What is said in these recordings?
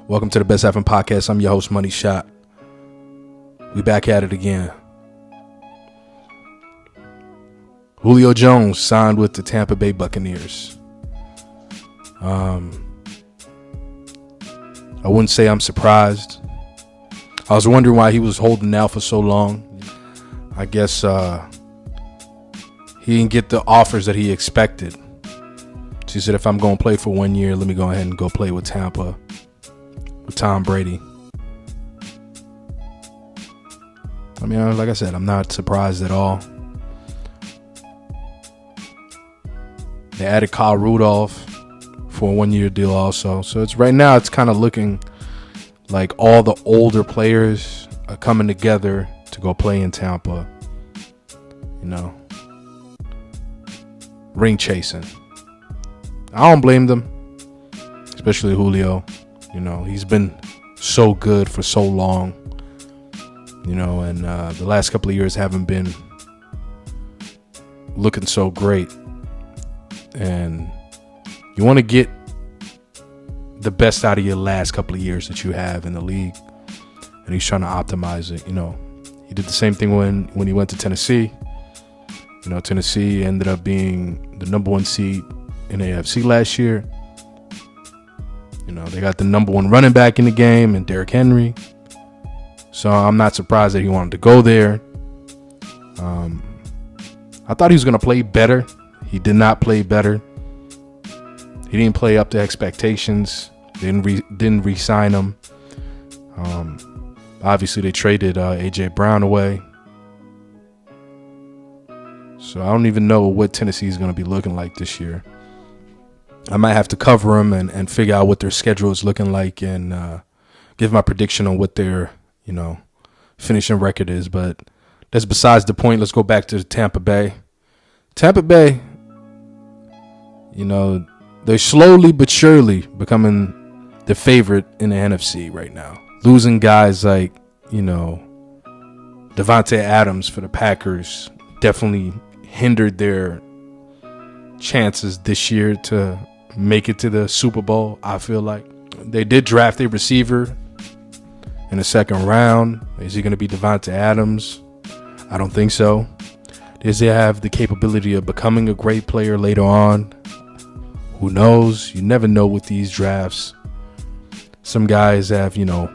Welcome to the Best Effing Podcast. I'm your host, Money Shot. We back at it again. Julio Jones signed with the Tampa Bay Buccaneers. I wouldn't say I'm surprised. I was wondering why he was holding out for so long. I guess he didn't get the offers that he expected. So he said, if I'm going to play for 1 year, let me go ahead and go play with Tampa, with Tom Brady. I mean, like I said, I'm not surprised at all. They added Kyle Rudolph for a 1 year deal also. So it's right now it's kind of looking like all the older players are coming together to go play in Tampa. You know, ring chasing. I don't blame them, especially Julio. You know, he's been so good for so long. You know, and the last couple of years haven't been looking so great. And you want to get the best out of your last couple of years that you have in the league. And he's trying to optimize it. You know, he did the same thing when he went to Tennessee. You know, Tennessee ended up being the number one seed in the AFC last year. You know, they got the number one running back in the game and Derrick Henry. So I'm not surprised that he wanted to go there. I thought he was going to play better. He did not play better. He didn't play up to expectations. Didn't re-sign him. Obviously, they traded A.J. Brown away. So I don't even know what Tennessee is going to be looking like this year. I might have to cover them and figure out what their schedule is looking like and give my prediction on what their, you know, finishing record is. But that's besides the point. Let's go back to Tampa Bay. Tampa Bay, you know, they're slowly but surely becoming the favorite in the NFC right now. Losing guys like, you know, Davante Adams for the Packers definitely hindered their chances this year to make it to the Super Bowl. I feel like they did draft a receiver in the second round. Is he going to be Davante Adams? I don't think so. Does he have the capability of becoming a great player later on? Who knows? You never know with these drafts. Some guys have, you know,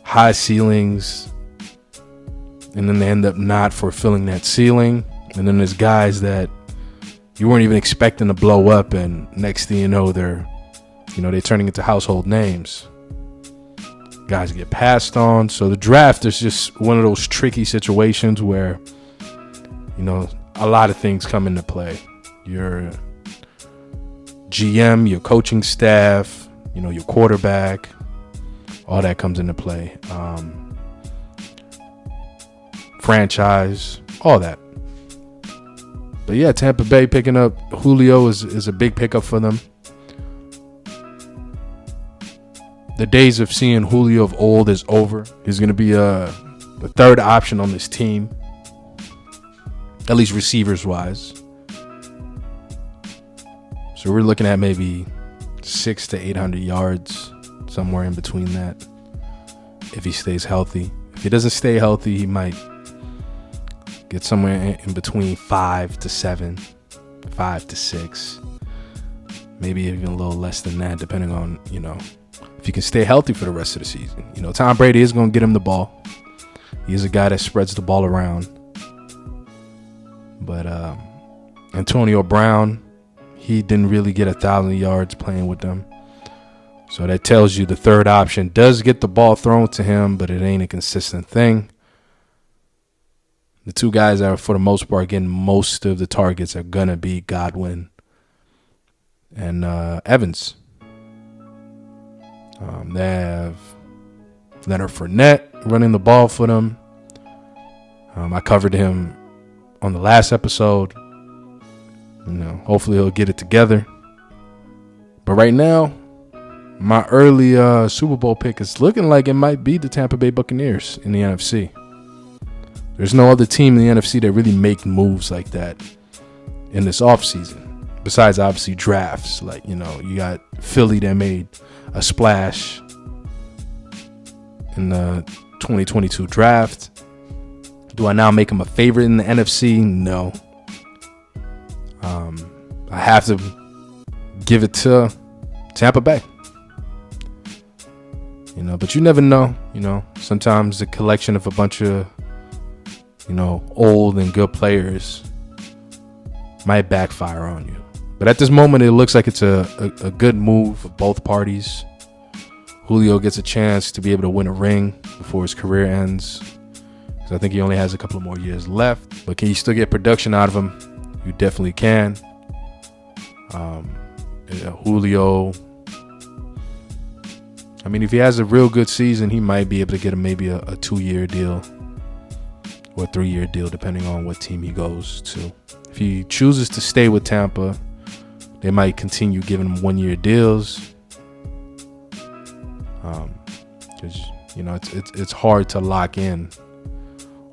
high ceilings, and then they end up not fulfilling that ceiling. And then there's guys that you weren't even expecting to blow up, and next thing you know, they're turning into household names. Guys get passed on. So the draft is just one of those tricky situations where, you know, a lot of things come into play. Your GM, your coaching staff, you know, your quarterback, all that comes into play. Franchise, all that. But yeah, Tampa Bay picking up Julio is a big pickup for them. The days of seeing Julio of old is over. He's going to be the third option on this team, at least receivers wise. So we're looking at maybe 600 to 800 yards, somewhere in between that, if he stays healthy. If he doesn't stay healthy, he might get somewhere in between 5 to 7, 5 to 6, maybe even a little less than that, depending on, you know, if he can stay healthy for the rest of the season. You know, Tom Brady is going to get him the ball. He's a guy that spreads the ball around. But Antonio Brown, he didn't really get 1,000 yards playing with them. So that tells you the third option does get the ball thrown to him, but it ain't a consistent thing. The two guys that are, for the most part, getting most of the targets are going to be Godwin and Evans. They have Leonard Fournette running the ball for them. I covered him on the last episode. You know, hopefully he'll get it together. But right now, my early Super Bowl pick is looking like it might be the Tampa Bay Buccaneers in the NFC. There's no other team in the NFC that really make moves like that in this offseason. Besides, obviously, drafts. Like, you know, you got Philly that made a splash in the 2022 draft. Do I now make them a favorite in the NFC? No. I have to give it to Tampa Bay. You know, but you never know. You know, sometimes the collection of a bunch of, you know, old and good players might backfire on you. But at this moment, it looks like it's a good move for both parties. Julio gets a chance to be able to win a ring before his career ends, because I think he only has a couple of more years left. But can you still get production out of him? You definitely can. Julio, I mean, if he has a real good season, he might be able to get him maybe a 2-year deal or a 3-year deal, depending on what team he goes to. If he chooses to stay with Tampa, they might continue giving him 1-year deals. Because, you know, it's hard to lock in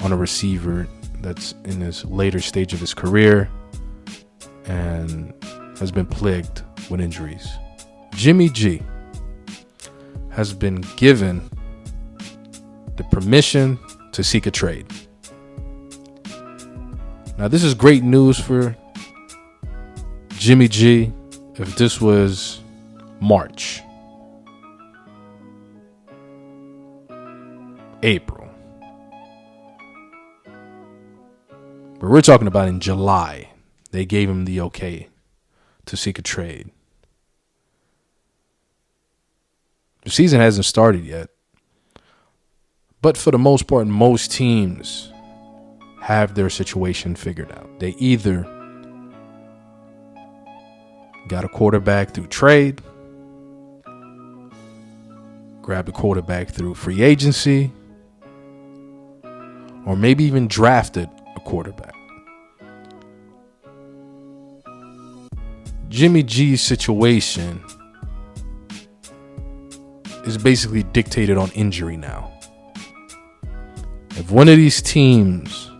on a receiver that's in this later stage of his career and has been plagued with injuries. Jimmy G has been given the permission to seek a trade. Now, this is great news for Jimmy G if this was March, April. But we're talking about in July. They gave him the okay to seek a trade. The season hasn't started yet. But for the most part, most teams have their situation figured out. They either got a quarterback through trade, grabbed a quarterback through free agency, or maybe even drafted a quarterback. Jimmy G's situation is basically dictated on injury now. If one of these teams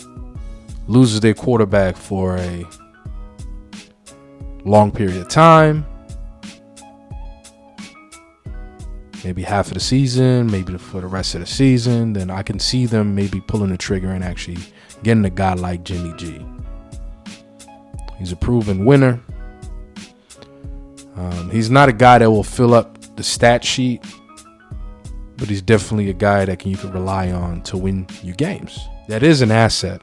loses their quarterback for a long period of time, maybe half of the season, maybe for the rest of the season, then I can see them maybe pulling the trigger and actually getting a guy like Jimmy G. He's a proven winner. He's not a guy that will fill up the stat sheet, but he's definitely a guy that you can rely on to win you games. That is an asset.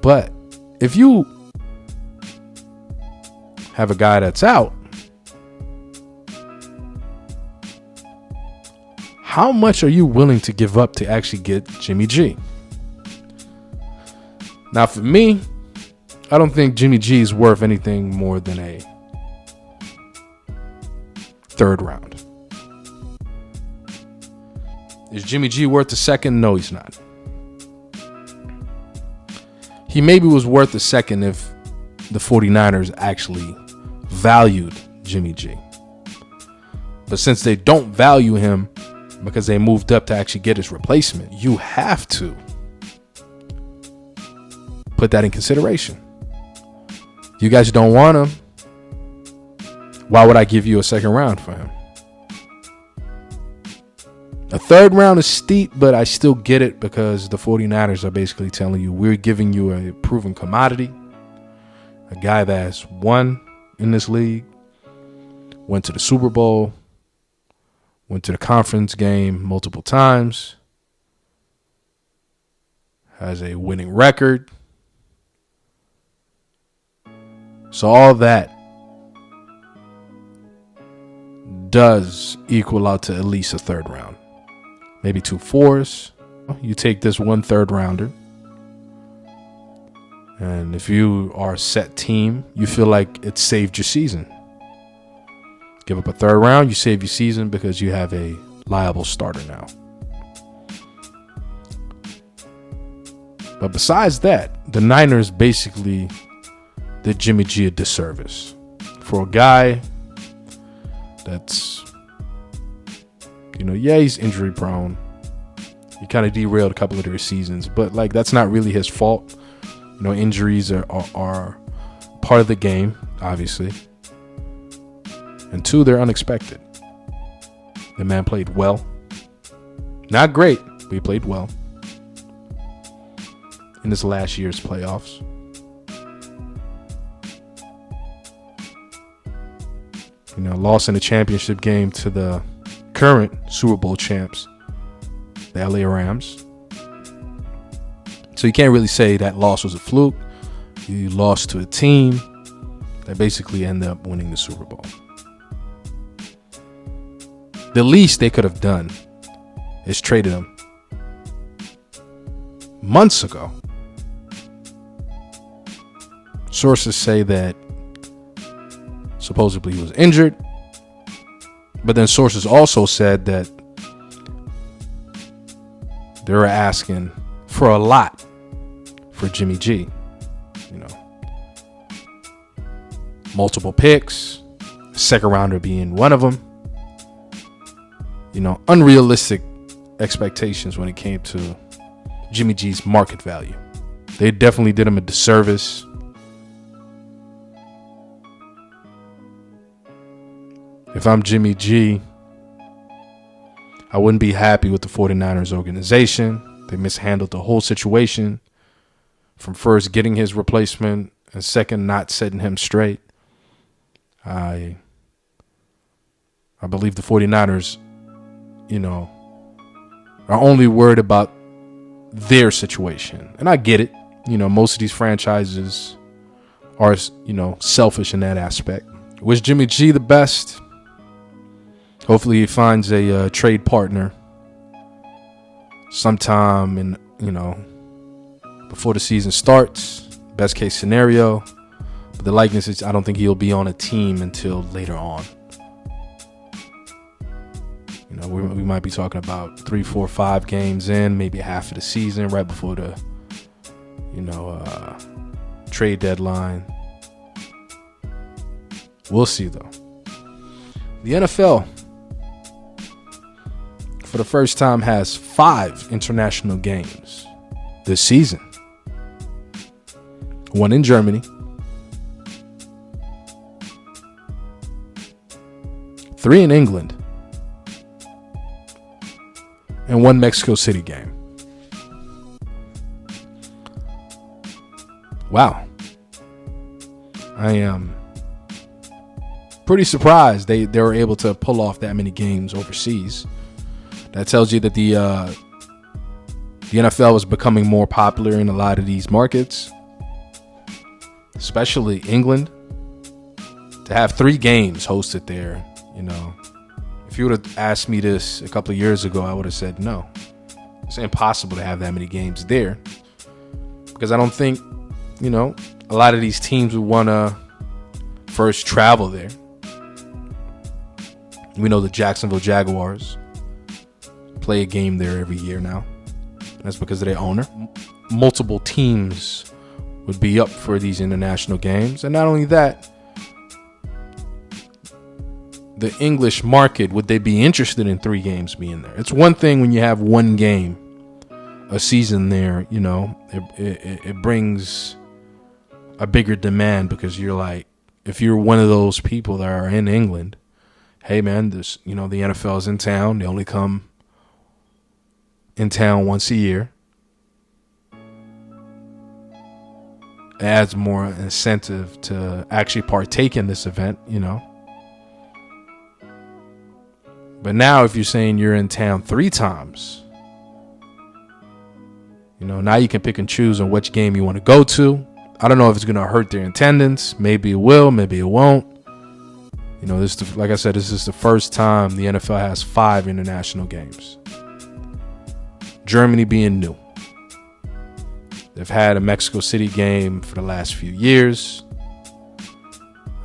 But if you have a guy that's out, how much are you willing to give up to actually get Jimmy G? Now, for me, I don't think Jimmy G is worth anything more than a 3rd round. Is Jimmy G worth a 2nd? No, he's not. He maybe was worth a 2nd if the 49ers actually valued Jimmy G. But since they don't value him because they moved up to actually get his replacement, you have to put that in consideration. You guys don't want him. Why would I give you a 2nd round for him? A 3rd round is steep, but I still get it because the 49ers are basically telling you, we're giving you a proven commodity, a guy that has won in this league, went to the Super Bowl, went to the conference game multiple times, has a winning record. So all that does equal out to at least a 3rd round. Maybe 2 4s. You take this 1 3rd rounder. And if you are a set team, you feel like it saved your season. Give up a 3rd round, you save your season because you have a liable starter now. But besides that, the Niners basically did Jimmy G a disservice. For a guy that's, he's injury prone. He kind of derailed a couple of their seasons, but that's not really his fault. Injuries are part of the game, obviously. And 2, they're unexpected. The man played well. Not great, but he played well in this last year's playoffs. Lost in the championship game to the current Super Bowl champs, the LA Rams. So you can't really say that loss was a fluke. You lost to a team that basically ended up winning the Super Bowl. The least they could have done is traded him months ago. Sources say that supposedly he was injured, but then sources also said that they were asking for a lot for Jimmy G. Multiple picks, second rounder being one of them. Unrealistic expectations when it came to Jimmy G's market value. They definitely did him a disservice. If I'm Jimmy G, I wouldn't be happy with the 49ers organization. They mishandled the whole situation, from first getting his replacement and second not setting him straight. I believe the 49ers, are only worried about their situation. And I get it. Most of these franchises are, selfish in that aspect. Wish Jimmy G the best. Hopefully he finds a trade partner sometime in, before the season starts. Best case scenario. But the likeness is, I don't think he'll be on a team until later on. We might be talking about 3, 4, 5 games in, maybe half of the season, right before the, trade deadline. We'll see, though. The NFL, for the first time, has 5 international games this season. 1 in Germany, 3 in England, and 1 Mexico City game. Wow. I am pretty surprised they were able to pull off that many games overseas. That tells you that the NFL is becoming more popular in a lot of these markets, especially England. To have 3 games hosted there, if you would have asked me this a couple of years ago, I would have said no. It's impossible to have that many games there, because I don't think, a lot of these teams would want to first travel there. We know the Jacksonville Jaguars play a game there every year now. That's because of their owner. Multiple teams would be up for these international games. And not only that, the English market, would they be interested in 3 games being there? It's one thing when you have 1 game a season there, it brings a bigger demand, because you're like, if you're one of those people that are in England, hey man, this, the NFL is in town. They only come in town once a year. It adds more incentive to actually partake in this event, But now if you're saying you're in town 3 times, now you can pick and choose on which game you want to go to. I don't know if it's going to hurt their attendance. Maybe it will, maybe it won't. Like I said, this is the first time the NFL has 5 international games. Germany being new. They've had a Mexico City game for the last few years.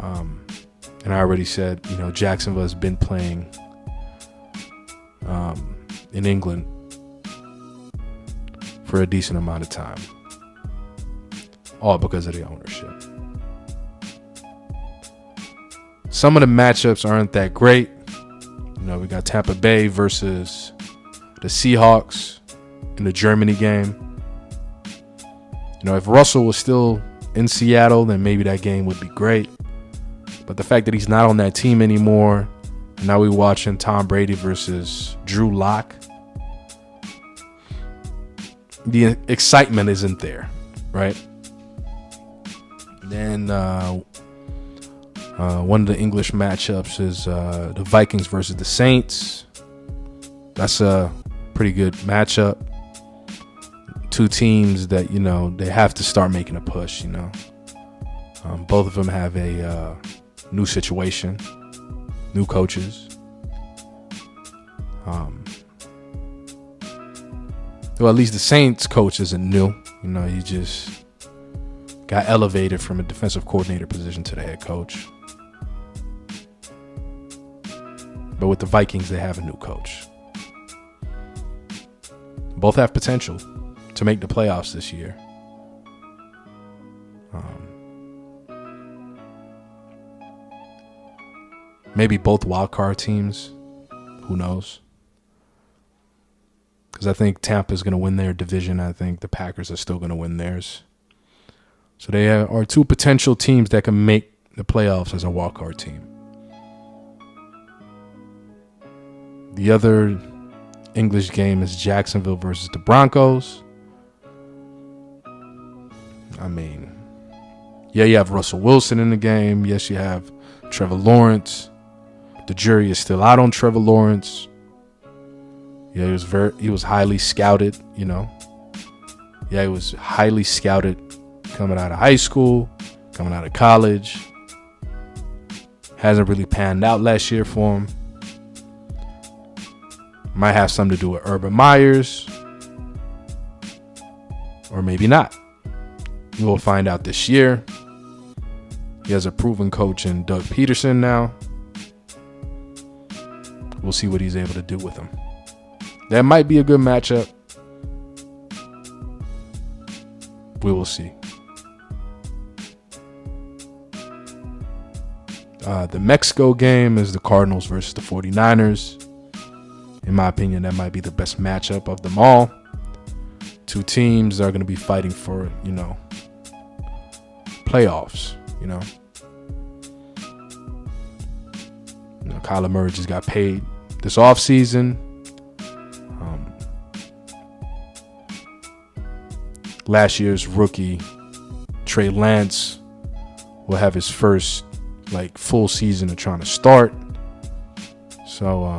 And I already said, Jacksonville has been playing in England for a decent amount of time. All because of the ownership. Some of the matchups aren't that great. We got Tampa Bay versus the Seahawks in the Germany game. If Russell was still in Seattle, then maybe that game would be great. But the fact that he's not on that team anymore, and now we're watching Tom Brady versus Drew Lock, the excitement isn't there, right? Then one of the English matchups is the Vikings versus the Saints. That's a pretty good matchup. Two teams that, they have to start making a push, Both of them have a new situation, new coaches. Well, at least the Saints coach isn't new. He just got elevated from a defensive coordinator position to the head coach. But with the Vikings, they have a new coach. Both have potential to make the playoffs this year. Maybe both wildcard teams. Who knows? Because I think Tampa is going to win their division. I think the Packers are still going to win theirs. So they are two potential teams that can make the playoffs as a wildcard team. The other English game is Jacksonville versus the Broncos. I mean, yeah, you have Russell Wilson in the game. Yes, you have Trevor Lawrence. The jury is still out on Trevor Lawrence. Yeah, he was highly scouted, Yeah, he was highly scouted coming out of high school, coming out of college. Hasn't really panned out last year for him. Might have something to do with Urban Myers. Or maybe not. We'll find out this year. He has a proven coach in Doug Peterson now. We'll see what he's able to do with him. That might be a good matchup. We will see. The Mexico game is the Cardinals versus the 49ers. In my opinion, that might be the best matchup of them all. Two teams are going to be fighting for, playoffs, Kyler Murray just got paid this offseason. Last year's rookie, Trey Lance, will have his first full season of trying to start. So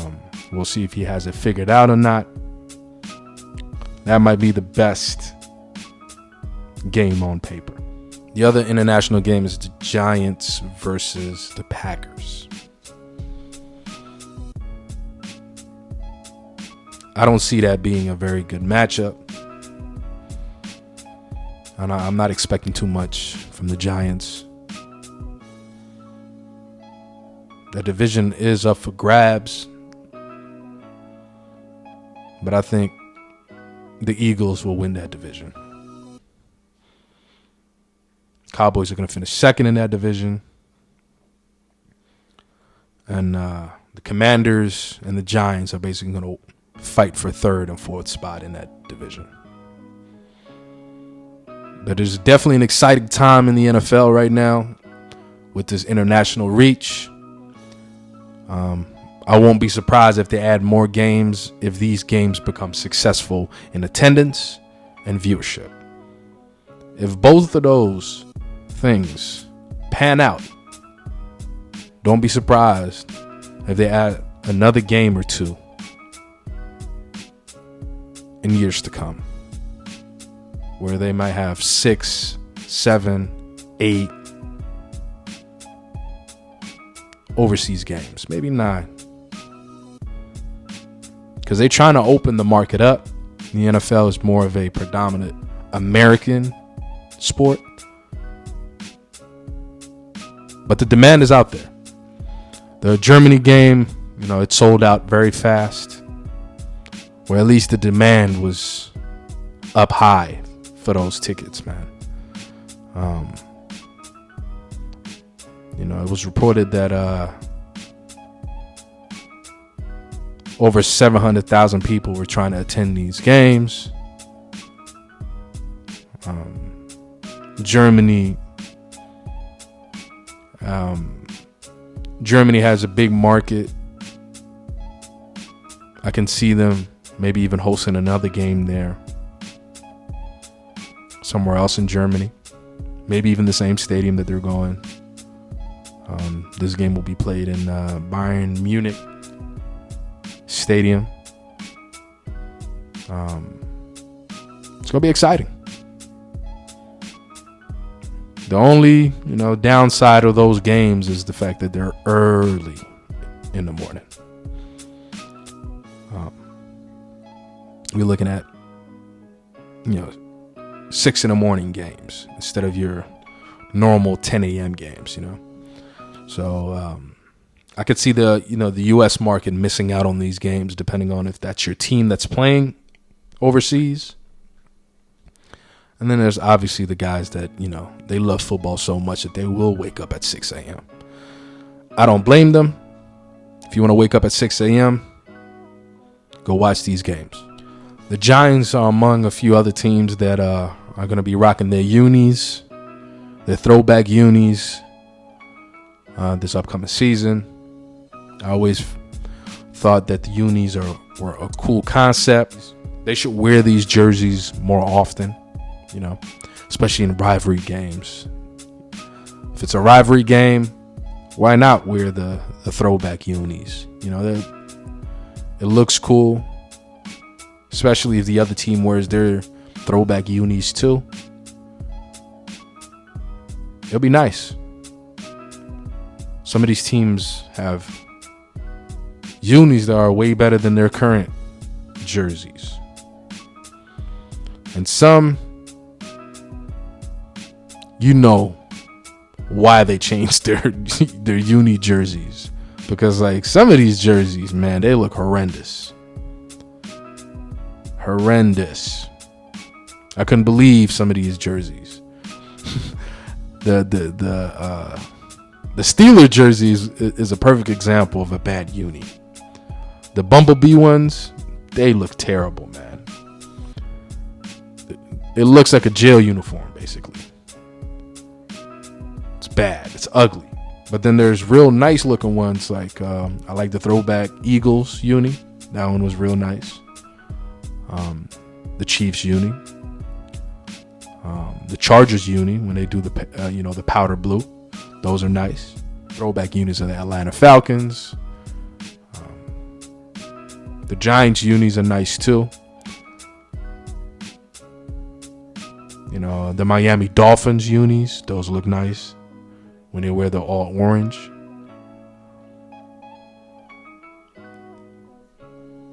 we'll see if he has it figured out or not. That might be the best game on paper. The other international game is the Giants versus the Packers. I don't see that being a very good matchup. And I'm not expecting too much from the Giants. The division is up for grabs. But I think the Eagles will win that division. Cowboys are going to finish second in that division. And the Commanders and the Giants are basically going to fight for third and fourth spot in that division. But there's definitely an exciting time in the NFL right now with this international reach. I won't be surprised if they add more games if these games become successful in attendance and viewership. If both of those things pan out, don't be surprised if they add another game or two in years to come, where they might have 6, 7, 8 overseas games, maybe 9. Because they're trying to open the market up. The NFL is more of a predominant American sport. But the demand is out there. The Germany game, it sold out very fast. Or at least the demand was up high for those tickets, man. It was reported that over 700,000 people were trying to attend these games. Germany Germany has a big market. I can see them maybe even hosting another game there, somewhere else in Germany, maybe even the same stadium that they're going. This game will be played in Bayern Munich Stadium. It's gonna be exciting. The only, downside of those games is the fact that they're early in the morning. We're looking at, 6 in the morning games instead of your normal 10 a.m. games, So I could see the U.S. market missing out on these games depending on if that's your team that's playing overseas. And then there's obviously the guys that, they love football so much that they will wake up at 6 a.m. I don't blame them. If you want to wake up at 6 a.m., go watch these games. The Giants are among a few other teams that are going to be rocking their unis, their throwback unis, this upcoming season. I always thought that the unis were a cool concept. They should wear these jerseys more often, especially in rivalry games. If it's a rivalry game, why not wear the throwback unis? It looks cool, especially if the other team wears their throwback unis too. It'll be nice. Some of these teams have unis that are way better than their current jerseys. And some, why they changed their uni jerseys. Because some of these jerseys, man, they look horrendous. Horrendous. I couldn't believe some of these jerseys. The Steeler jerseys is a perfect example of a bad uni. The Bumblebee ones, they look terrible, man. It looks like a jail uniform, basically. It's bad. It's ugly. But then there's real nice looking ones like I like the throwback Eagles uni. That one was real nice. The Chiefs uni. The Chargers uni when they do the powder blue. Those are nice. Throwback unis of the Atlanta Falcons. The Giants unis are nice too. The Miami Dolphins unis, those look nice when they wear the all orange.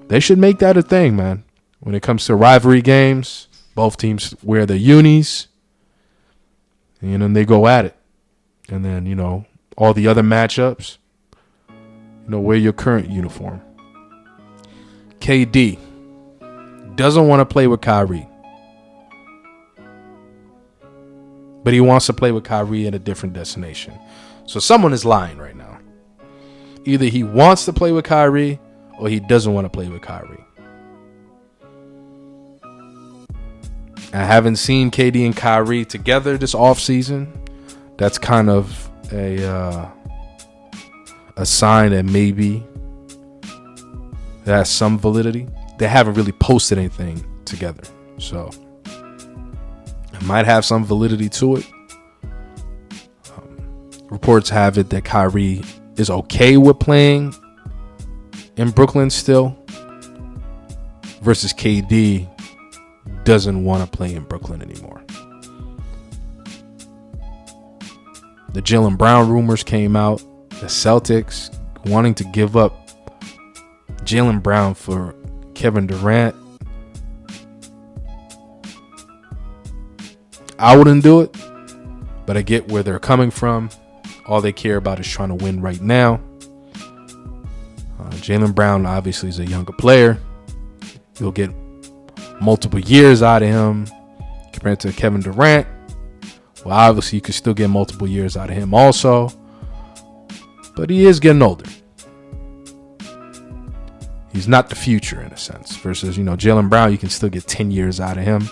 They should make that a thing, man. When it comes to rivalry games, both teams wear their unis, and then they go at it. And then, all the other matchups, wear your current uniform. KD doesn't want to play with Kyrie. But he wants to play with Kyrie at a different destination. So someone is lying right now. Either he wants to play with Kyrie or he doesn't want to play with Kyrie. I haven't seen KD and Kyrie together this offseason. That's kind of a sign that maybe it has some validity. They haven't really posted anything together. So it might have some validity to it. Reports have it that Kyrie is okay with playing in Brooklyn still, versus KD doesn't want to play in Brooklyn anymore. The Jaylen Brown rumors came out. The Celtics wanting to give up Jaylen Brown for Kevin Durant. I wouldn't do it, but I get where they're coming from. All they care about is trying to win right now. Jaylen Brown obviously is a younger player. You'll get multiple years out of him compared to Kevin Durant. Well, obviously, you could still get multiple years out of him also. But he is getting older. He's not the future in a sense. Versus, Jaylen Brown, you can still get 10 years out of him.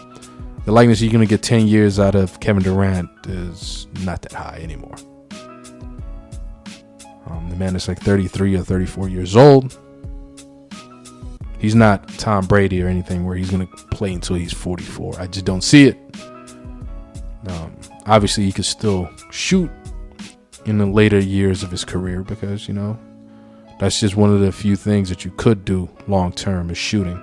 The likeness you're going to get 10 years out of Kevin Durant is not that high anymore. The man is like 33 or 34 years old. He's not Tom Brady or anything where he's going to play until he's 44. I just don't see it. Obviously, he could still shoot in the later years of his career because, that's just one of the few things that you could do long term is shooting.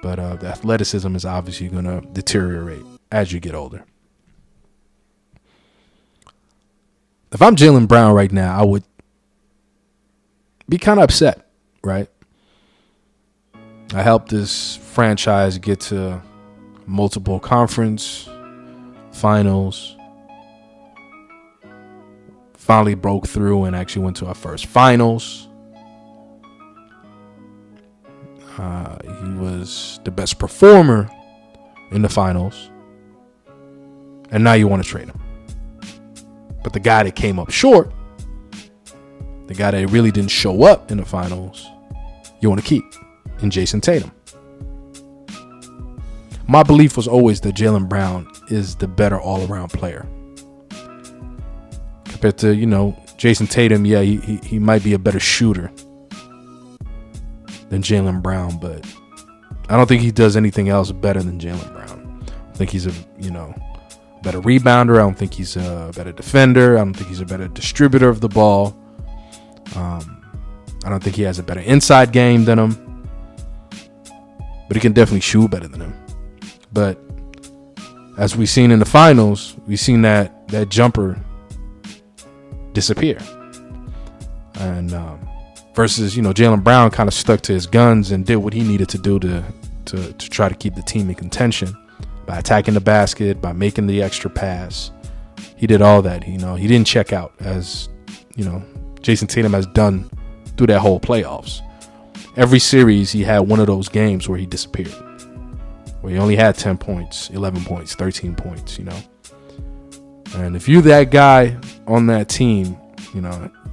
But the athleticism is obviously going to deteriorate as you get older. If I'm Jaylen Brown right now, I would be kind of upset, right? I helped this franchise get to multiple conference finals. Finally broke through and actually went to our first finals. He was the best performer in the finals. And now you want to trade him. But the guy that came up short, the guy that really didn't show up in the finals, you want to keep in Jason Tatum. My belief was always that Jaylen Brown is the better all-around player. Compared to, Jason Tatum, yeah, he might be a better shooter than Jaylen Brown, but I don't think he does anything else better than Jaylen Brown. I think he's a, better rebounder. I don't think he's a better defender. I don't think he's a better distributor of the ball. I don't think he has a better inside game than him, but he can definitely shoot better than him. But as we've seen in the finals, we've seen that jumper disappear. And versus, Jaylen Brown kind of stuck to his guns and did what he needed to do to try to keep the team in contention by attacking the basket, by making the extra pass. He did all that. He didn't check out as, Jason Tatum has done through that whole playoffs. Every series he had one of those games where he disappeared, where he only had 10 points, 11 points, 13 points, And if you're that guy on that team,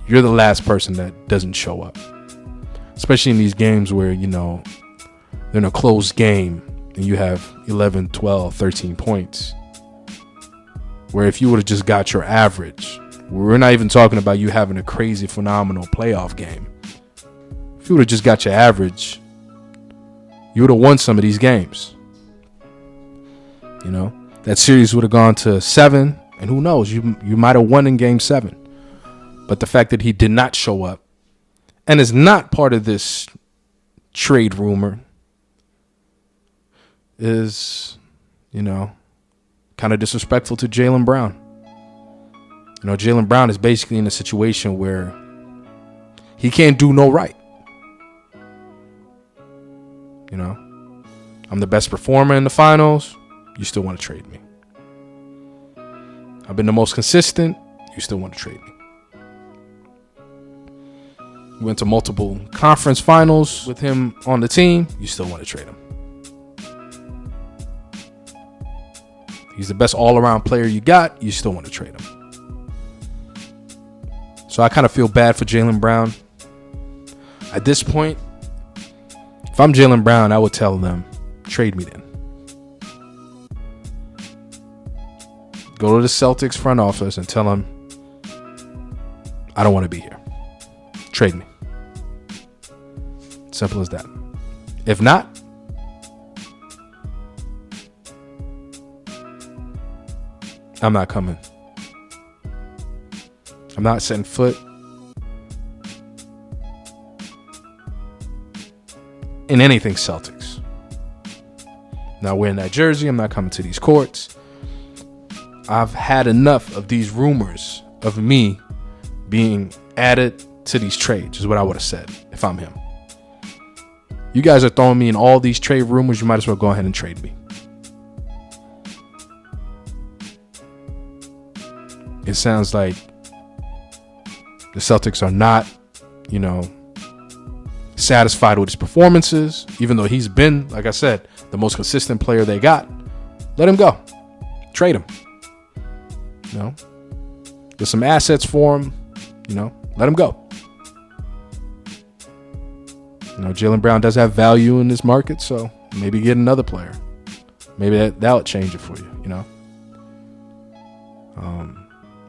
you're the last person that doesn't show up. Especially in these games where, they're in a close game and you have 11, 12, 13 points. Where if you would have just got your average, we're not even talking about you having a crazy, phenomenal playoff game. If you would have just got your average, you would have won some of these games. That series would have gone to 7, and who knows, you might have won in game 7. But the fact that he did not show up and is not part of this trade rumor is, kind of disrespectful to Jaylen Brown. Jaylen Brown is basically in a situation where he can't do no right. I'm the best performer in the finals. You still want to trade me. I've been the most consistent. You still want to trade me. We went to multiple conference finals with him on the team. You still want to trade him. He's the best all-around player you got. You still want to trade him. So I kind of feel bad for Jaylen Brown. At this point, if I'm Jaylen Brown, I would tell them, trade me then. Go to the Celtics front office and tell them, I don't want to be here. Trade me. Simple as that. If not, I'm not coming. I'm not setting foot in anything Celtics. Not wearing that jersey. I'm not coming to these courts. I've had enough of these rumors of me being added to these trades, is what I would have said if I'm him. You guys are throwing me in all these trade rumors. You might as well go ahead and trade me. It sounds like the Celtics are not, satisfied with his performances, even though he's been, like I said, the most consistent player they got. Let him go. Trade him. Get some assets for him. Let him go. Jaylen Brown does have value in this market, so maybe get another player. Maybe that'll change it for you,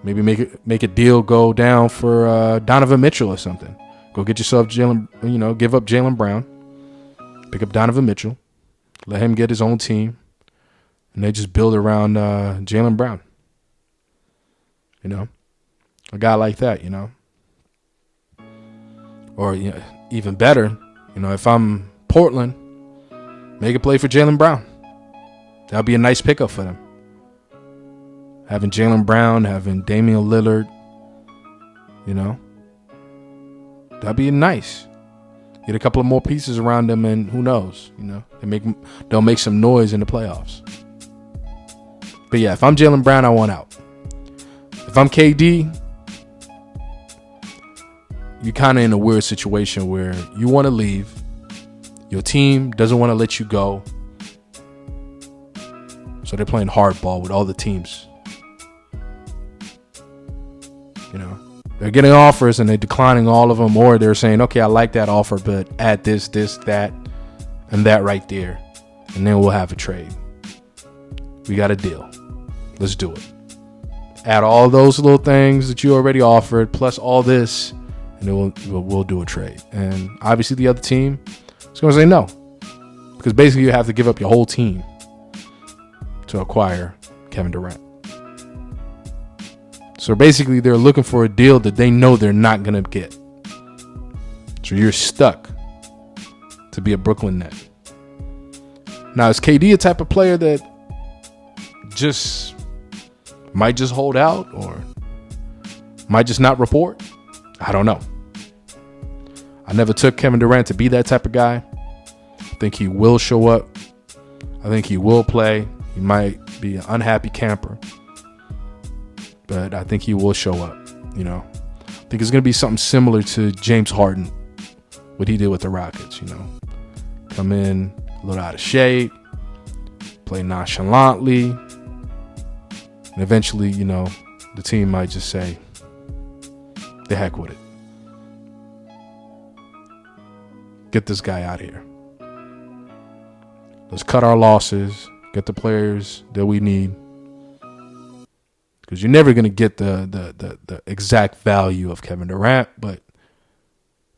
Maybe make a deal go down for Donovan Mitchell or something. Go get yourself Jalen, give up Jaylen Brown. Pick up Donovan Mitchell. Let him get his own team. And they just build around Jaylen Brown. A guy like that, Or even better, if I'm Portland, make a play for Jaylen Brown. That'll be a nice pickup for them. Having Jaylen Brown, having Damian Lillard, that'd be nice. Get a couple of more pieces around them, and who knows, they'll make some noise in the playoffs. But yeah, if I'm Jaylen Brown, I want out. If I'm KD, you're kind of in a weird situation where you want to leave. Your team doesn't want to let you go. So they're playing hardball with all the teams. They're getting offers and they're declining all of them, or they're saying, okay, I like that offer, but add this, that, and that right there. And then we'll have a trade. We got a deal. Let's do it. Add all those little things that you already offered, plus all this, and then we'll do a trade. And obviously the other team is going to say no. Because basically you have to give up your whole team to acquire Kevin Durant. So basically they're looking for a deal that they know they're not going to get. So you're stuck to be a Brooklyn Net. Now, is KD a type of player that might just hold out or might just not report? I don't know. I never took Kevin Durant to be that type of guy. I think he will show up. I think he will play. He might be an unhappy camper, but I think he will show up. I think it's going to be something similar to James Harden, what he did with the Rockets. Come in a little out of shape, play nonchalantly, and eventually, the team might just say, the heck with it. Get this guy out of here. Let's cut our losses, get the players that we need. Because you're never going to get the exact value of Kevin Durant, but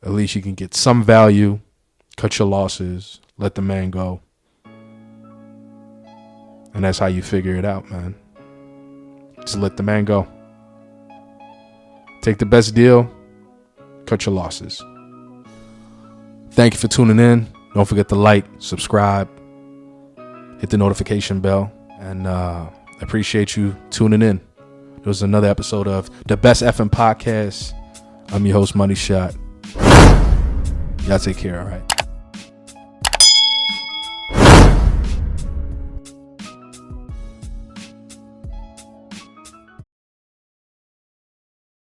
at least you can get some value, cut your losses, let the man go. And that's how you figure it out, man. Just let the man go. Take the best deal, cut your losses. Thank you for tuning in. Don't forget to like, subscribe, hit the notification bell, and I appreciate you tuning in. It was another episode of the Best FM Podcast. I'm your host, Money Shot. Y'all take care, all right?